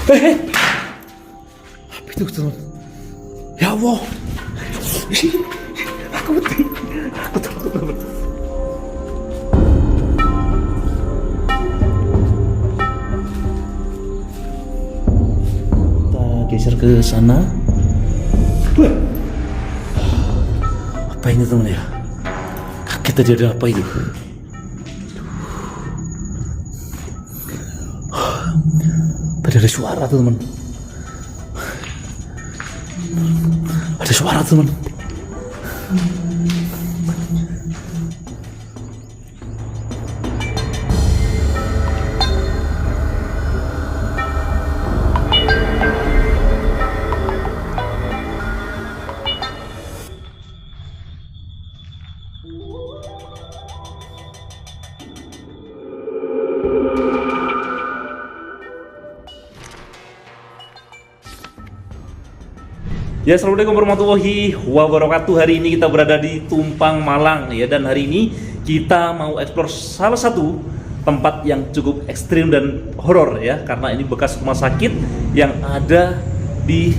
Apa itu teman? Ya Allah. Aku takut teman. Kita geser ke sana. Apa ini teman ya? Kaget tadi ada apa itu? Tadi ada suara tuh teman. Ada suara teman. Ya, assalamualaikum warahmatullahi wabarakatuh. Hari ini kita berada di Tumpang, Malang ya, dan hari ini kita mau eksplor salah satu tempat yang cukup ekstrim dan horor ya, karena ini bekas rumah sakit yang ada di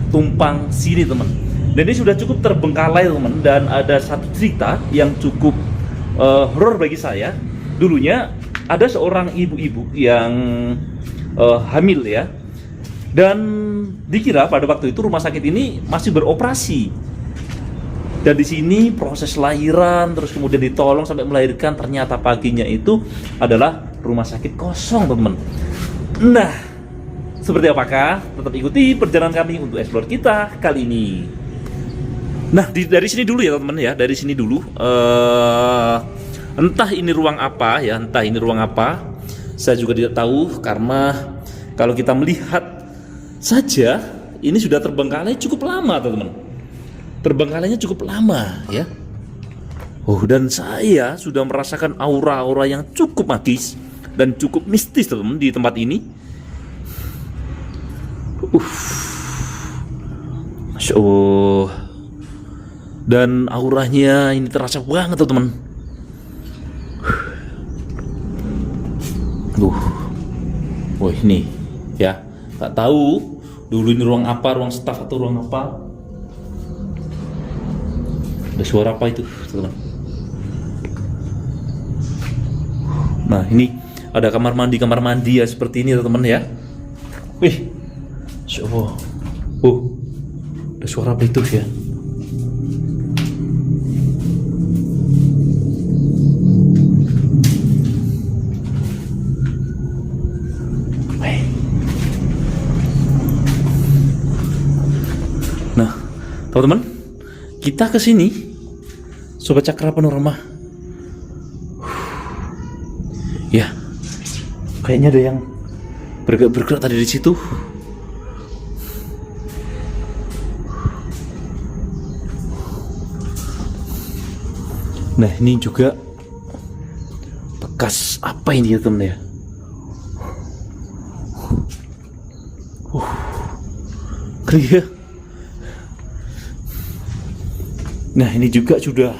Tumpang sini teman. Dan ini sudah cukup terbengkalai teman, dan ada satu cerita yang cukup horor bagi saya. Dulunya ada seorang ibu-ibu yang hamil ya, dan dikira pada waktu itu rumah sakit ini masih beroperasi. Dan di sini proses lahiran, terus kemudian ditolong sampai melahirkan, ternyata paginya itu adalah rumah sakit kosong, teman. Nah, seperti apakah? Tetap ikuti perjalanan kami untuk explore kita kali ini. Nah, dari sini dulu ya, teman ya. Dari sini dulu. Entah ini ruang apa ya, entah ini ruang apa. Saya juga tidak tahu, karena kalau kita melihat saja ini sudah terbengkalai cukup lama teman-teman. Terbengkalainya cukup lama ya. Dan saya sudah merasakan aura-aura yang cukup magis dan cukup mistis teman-teman di tempat ini. Masya Allah. Dan auranya ini terasa banget teman-teman. Wah ini ya, tak tahu dulu ini ruang apa, ruang staf atau ruang apa. Ada suara apa itu teman? Nah ini ada kamar mandi ya, seperti ini teman ya. Wih, Masya Allah. Ada suara apa itu ya? Nah, teman-teman, kita ke sini, Sobat Cakra Panorama. Ya, kayaknya ada yang bergerak tadi di situ. Nah, ini juga bekas apa ini ya teman ya? Ngeri ya. Nah ini juga sudah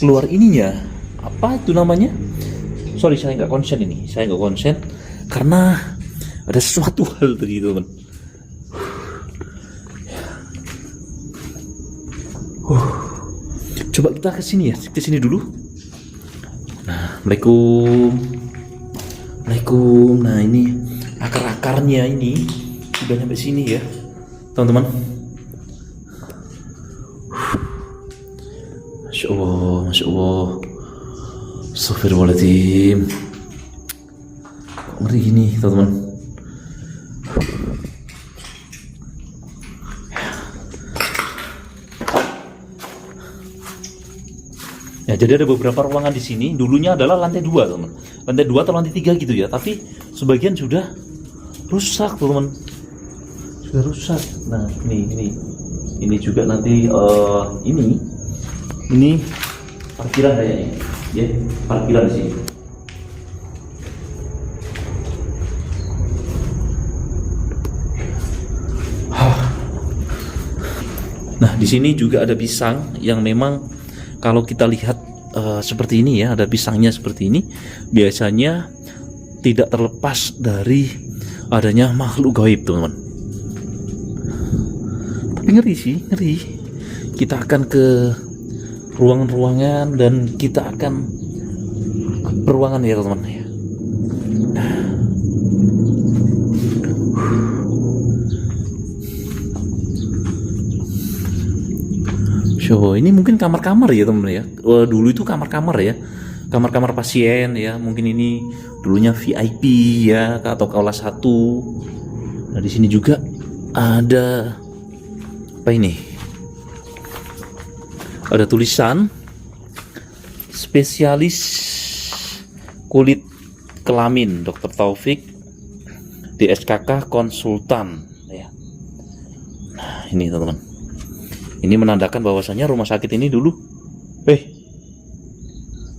keluar ininya. Apa itu namanya? Sorry, saya nggak konsen ini. Saya nggak konsen karena ada sesuatu hal tadi teman. Coba kita ke sini ya. Ke sini dulu. Nah, Assalamualaikum. Nah ini akar-akarnya ini sudah sampai sini ya, teman-teman. Masya Allah. Astagfirullahaladzim. Kok ngeri gini teman-teman. Ya, jadi ada beberapa ruangan di sini. Dulunya adalah lantai 2 teman. Lantai 2 atau lantai 3 gitu ya. Tapi sebagian sudah rusak teman. Sudah rusak. Nah ini juga nanti ini parkiran kayaknya ya, parkiran di sini. Nah di sini juga ada pisang yang memang kalau kita lihat seperti ini ya, ada pisangnya seperti ini, biasanya tidak terlepas dari adanya makhluk gaib, teman-teman. Tapi ngeri sih, ngeri. Kita akan ke ruangan-ruangan dan kita akan beruangan ya, teman-teman ya. So, ini mungkin kamar-kamar ya, teman-teman ya. Dulu itu kamar-kamar ya. Kamar-kamar pasien ya. Mungkin ini dulunya VIP ya, atau kelas 1. Nah, di sini juga ada apa ini? Ada tulisan spesialis kulit kelamin Dr. Taufik DSKK konsultan ya. Nah, ini teman-teman. Ini menandakan bahwasannya rumah sakit ini dulu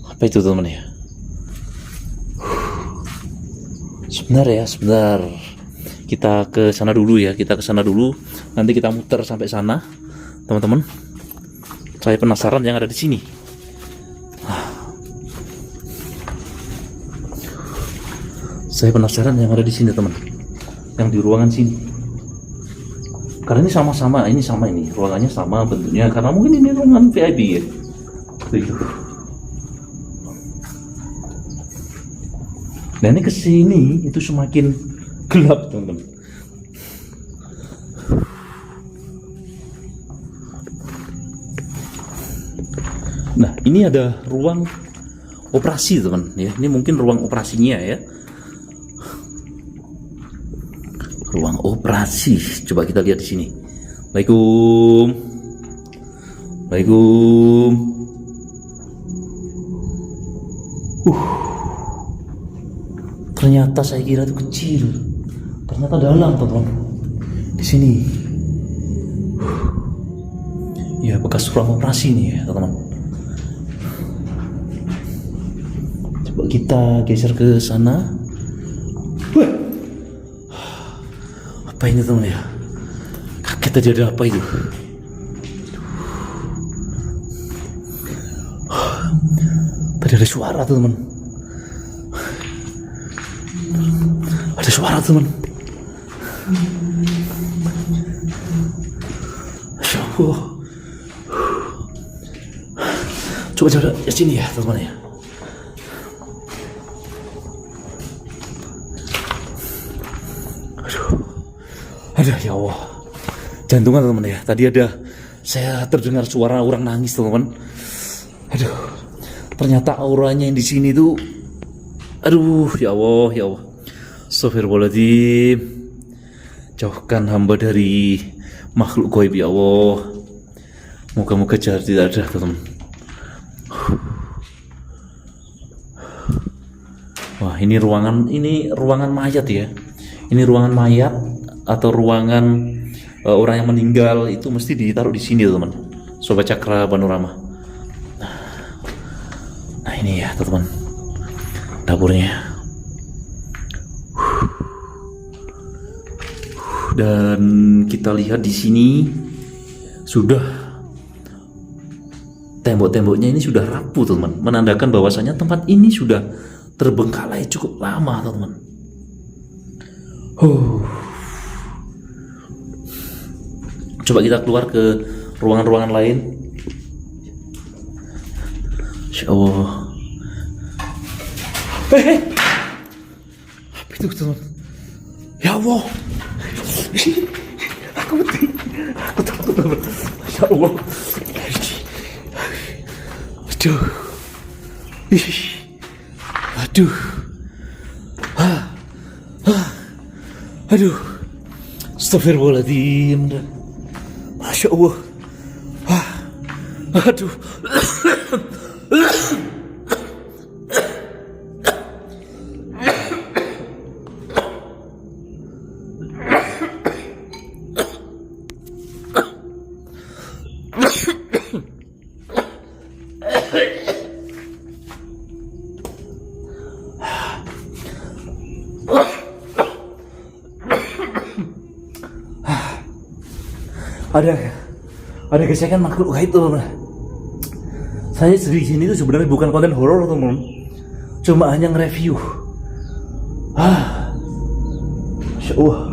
apa itu, teman-teman ya? Sebentar. Kita ke sana dulu ya, Nanti kita muter sampai sana, teman-teman. Saya penasaran yang ada di sini. Saya penasaran yang ada di sini, teman. Yang di ruangan sini. Karena ini sama-sama, ini ruangannya sama bentuknya. Karena mungkin ini ruangan VIP ya. Begitu. Nah, ini kesini itu semakin gelap, teman-teman. Nah, ini ada ruang operasi, teman ya. Ini mungkin ruang operasinya ya. Ruang operasi. Coba kita lihat di sini. Waalaikumsalam. Ternyata saya kira itu kecil. Ternyata dalam, teman-teman. Di sini. Ya, bekas ruang operasi nih ya, teman-teman. Coba kita geser ke sana. Apa ini, teman ya? Kaget tadi ada apa itu? Tadi ada suara, teman. Ada suara, teman. Masya Allah. Coba di sini ya, teman ya. Aduh, ya Allah, jantungan, teman ya. Tadi saya terdengar suara orang nangis, teman. Aduh, ternyata auranya yang di sini tuh, aduh, ya Allah. Astagfirullahaladzim. Jauhkan hamba dari makhluk gaib ya Allah. Moga-moga jahat tidak ada, teman. Wah, ini ruangan mayat ya. Ini ruangan mayat atau ruangan orang yang meninggal itu mesti ditaruh di sini, teman. Sobat Cakra Panorama. Nah, ini ya, teman. Dapurnya. Dan kita lihat di sini sudah tembok-temboknya ini sudah rapuh, teman. Menandakan bahwasanya tempat ini sudah terbengkalai cukup lama, teman. Coba kita keluar ke ruangan-ruangan lain. Insya Allah. Apa itu, teman? Ya Allah. Aku takut, teman. Ya Allah. Aduh. Astagfirullahaladzim. Masya Allah. Aduh. Ada gesekan makhluk gaib, teman. Saya di sini tuh sebenarnya bukan konten horor, teman. Cuma hanya nge-review. Wah.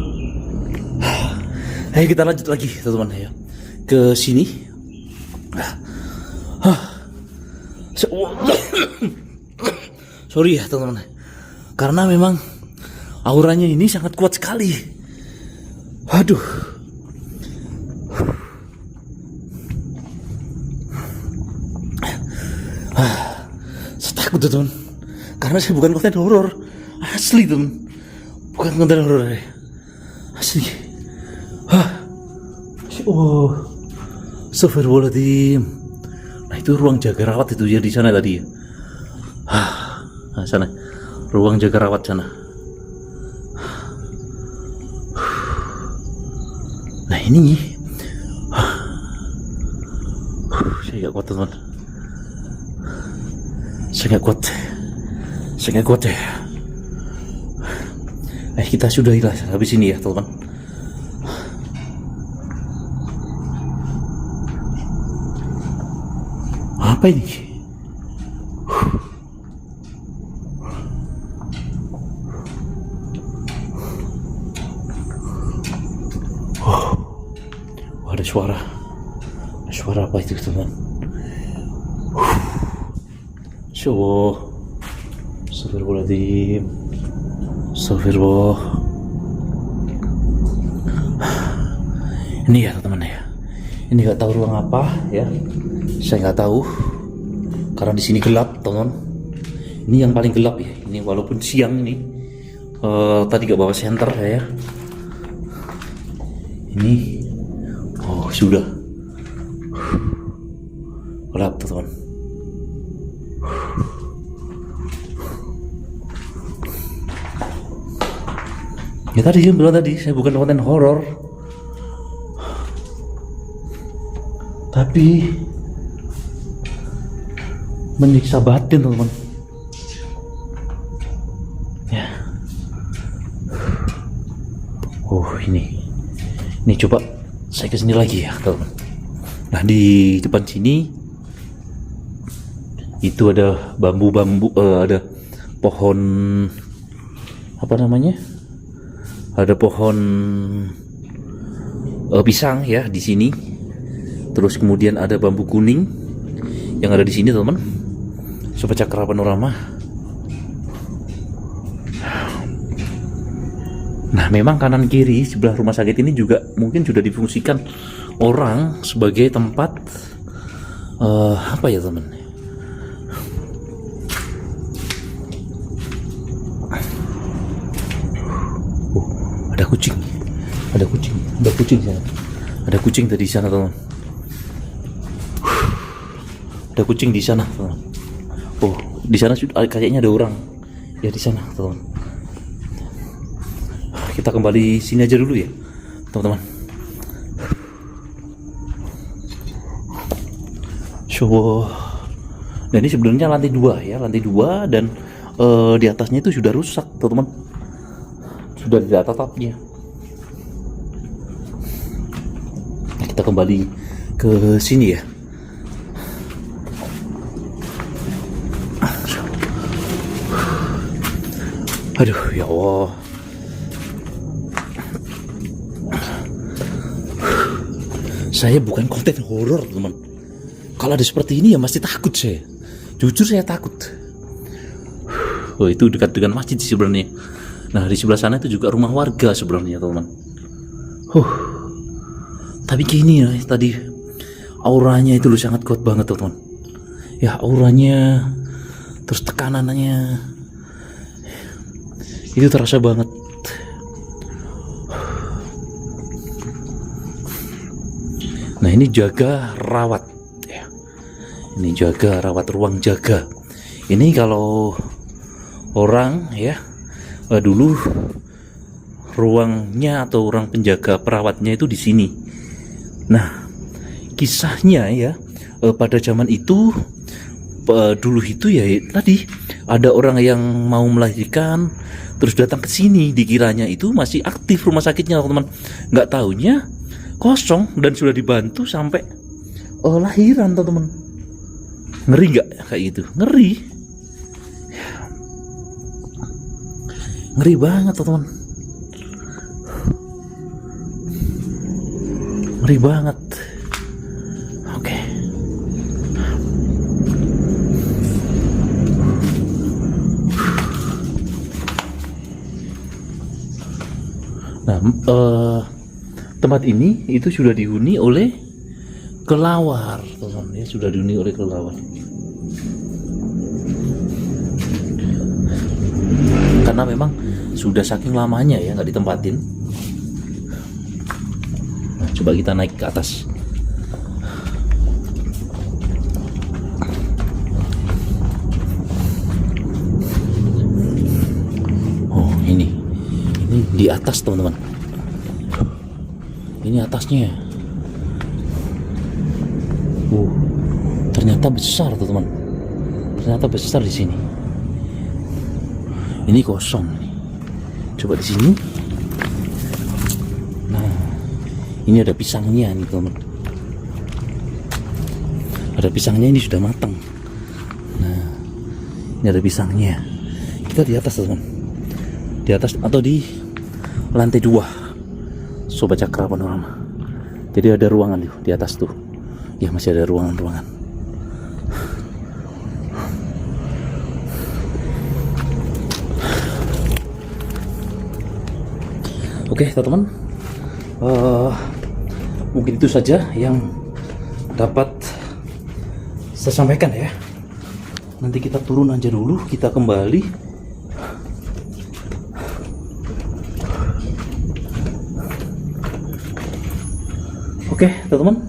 Ayo kita lanjut lagi teman-teman ya. Ke sini. Sorry ya teman-teman. Karena memang auranya ini sangat kuat sekali. Aduh. Saya takut teman. Karena saya bukan konten horor. Asli teman. Bukan konten horor. Asli. Oh, astagfirullahaladzim. Nah itu ruang jaga rawat itu ya di sana tadi ya. Nah, sana ruang jaga rawat sana. Nah ini saya nggak kuat teman. Saya nggak kuat ya. Kita sudahilah habis ini ya teman. Apa ini? Ada suara. Suara apa itu teman? Astagfirullahaladzim. Astagfirullah. Ini ya teman ya. Ini nggak tahu ruang apa ya. Saya nggak tahu. Karena di sini gelap teman. Ini yang paling gelap ya. Ini walaupun siang ini. Tadi gak bawa senter ya. Ini. Oh sudah. Gelap teman. Ya tadi saya bilang tadi saya bukan konten horor, tapi menyiksa batin teman. Ya. Oh ini coba saya kesini lagi ya teman. Nah di depan sini itu ada bambu-bambu, ada pohon apa namanya? Ada pohon pisang ya di sini. Terus kemudian ada bambu kuning yang ada di sini teman. Sobat Cakra Panorama. Nah memang kanan kiri sebelah rumah sakit ini juga mungkin sudah difungsikan orang sebagai tempat apa ya teman? Ada kucing sana. Ada kucing tadi di sana teman. Ada kucing di sana teman. Oh di sana kayaknya ada orang ya di sana teman. Kita kembali sini aja dulu ya teman-teman. Nah ini sebenarnya lantai 2 ya, lantai 2 dan di atasnya itu sudah rusak teman-teman. Sudah tidak ada atapnya. Nah, kita kembali ke sini ya. Aduh ya Allah. Saya bukan konten horor teman. Kalau ada seperti ini ya masih takut saya. Jujur saya takut. Oh itu dekat dengan masjid sebenarnya. Nah di sebelah sana itu juga rumah warga sebenarnya teman. Tapi gini ya tadi auranya itu loh sangat kuat banget teman. Ya auranya terus tekanannya itu terasa banget. Nah ini jaga rawat ya. Ini jaga rawat ruang jaga. Ini kalau orang ya dulu ruangnya atau orang penjaga perawatnya itu di sini. Nah kisahnya ya pada zaman itu dulu itu ya tadi ada orang yang mau melahirkan terus datang ke sini, dikiranya itu masih aktif rumah sakitnya teman-teman. Nggak taunya kosong dan sudah dibantu sampai lahiran teman-teman. Ngeri nggak kayak gitu? Ngeri. Ngeri banget teman-teman. Ngeri banget. Oke. Nah, tempat ini itu sudah dihuni oleh kelelawar, teman-teman ya, sudah dihuni oleh kelelawar. Karena memang sudah saking lamanya ya nggak ditempatin. Nah, coba kita naik ke atas. Oh, ini di atas, teman-teman. Ini atasnya. Ternyata besar, teman-teman. Ternyata besar di sini. Ini kosong. Coba di sini. Nah, ini ada pisangnya nih, teman. Ada pisangnya, ini sudah matang. Nah, ini ada pisangnya. Kita di atas, teman. Di atas atau di lantai 2. Sobat Cakra Panorama. Jadi ada ruangan tuh di atas tuh. Ya, masih ada ruangan-ruangan. Oke, teman-teman, mungkin itu saja yang dapat saya sampaikan ya. Nanti kita turun aja dulu, kita kembali. Oke, teman-teman,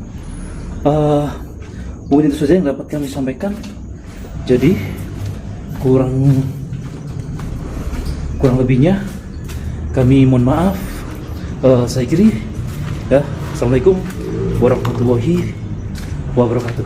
mungkin itu saja yang dapat kami sampaikan. Jadi kurang lebihnya kami mohon maaf. Saya kiri ya. Assalamualaikum warahmatullahi wabarakatuh.